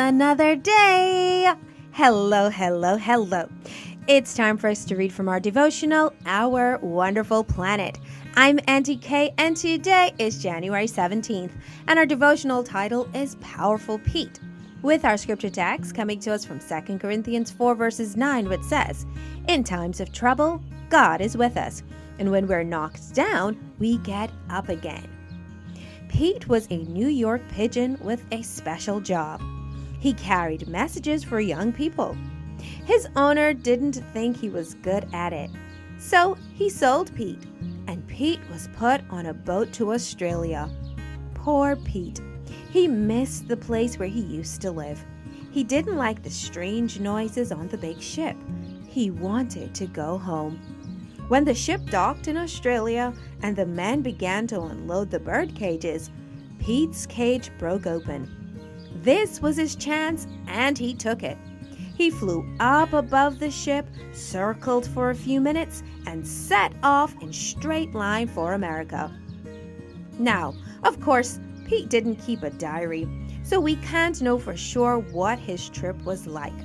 another day. Hello, hello, hello. It's time for us to read from our devotional, Our Wonderful Planet. I'm Auntie Kay, and today is January 17th, and our devotional title is Powerful Pete, with our scripture text coming to us from 2 Corinthians 4 verses 9, which says, "In times of trouble, God is with us, and when we're knocked down, we get up again." Pete was a New York pigeon with a special job. He carried messages for young people. His owner didn't think he was good at it, so he sold Pete, and Pete was put on a boat to Australia. Poor Pete. He missed the place where he used to live. He didn't like the strange noises on the big ship. He wanted to go home. When the ship docked in Australia and the men began to unload the bird cages, Pete's cage broke open. This was his chance, and he took it. He flew up above the ship, circled for a few minutes, and set off in straight line for America. Now, of course, Pete didn't keep a diary, so we can't know for sure what his trip was like.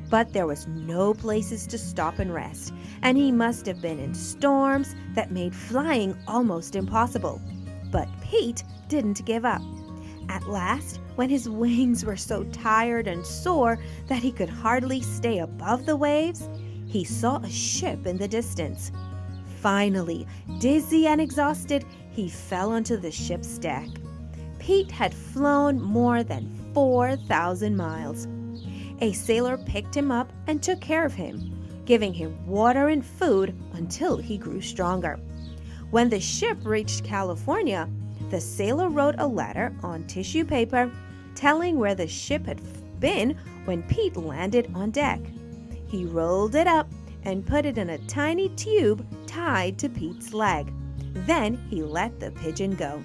But there was no places to stop and rest, and he must have been in storms that made flying almost impossible. But Pete didn't give up. At last, when his wings were so tired and sore that he could hardly stay above the waves, he saw a ship in the distance. Finally, dizzy and exhausted, he fell onto the ship's deck. Pete had flown more than 4,000 miles. A sailor picked him up and took care of him, giving him water and food until he grew stronger. When the ship reached California, the sailor wrote a letter on tissue paper telling where the ship had been when Pete landed on deck. He rolled it up and put it in a tiny tube tied to Pete's leg. Then he let the pigeon go.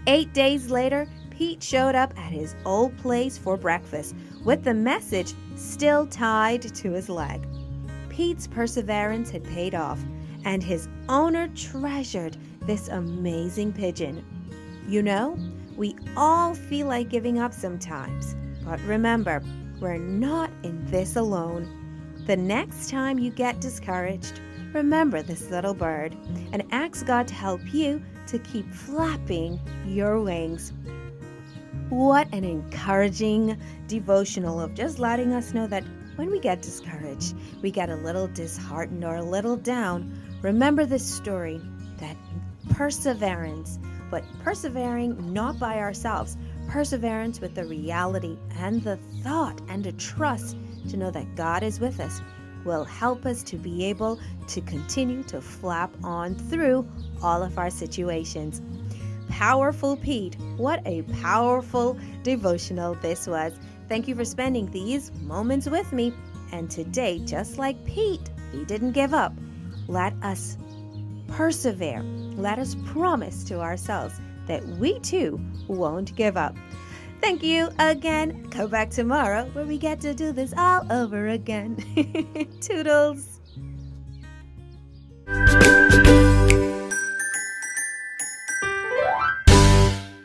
8 days later, Pete showed up at his old place for breakfast with the message still tied to his leg. Pete's perseverance had paid off, and his owner treasured this amazing pigeon. You know, we all feel like giving up sometimes, but remember, we're not in this alone. The next time you get discouraged, remember this little bird and ask God to help you to keep flapping your wings. What an encouraging devotional of just letting us know that when we get discouraged, we get a little disheartened or a little down, remember this story that perseverance, but persevering not by ourselves, perseverance with the reality and the thought and the trust to know that God is with us, will help us to be able to continue to flap on through all of our situations. Powerful Pete, what a powerful devotional this was. Thank you for spending these moments with me. And today, just like Pete, he didn't give up. Let us persevere. Let us promise to ourselves that we too won't give up. Thank you again. Come back tomorrow where we get to do this all over again. Toodles.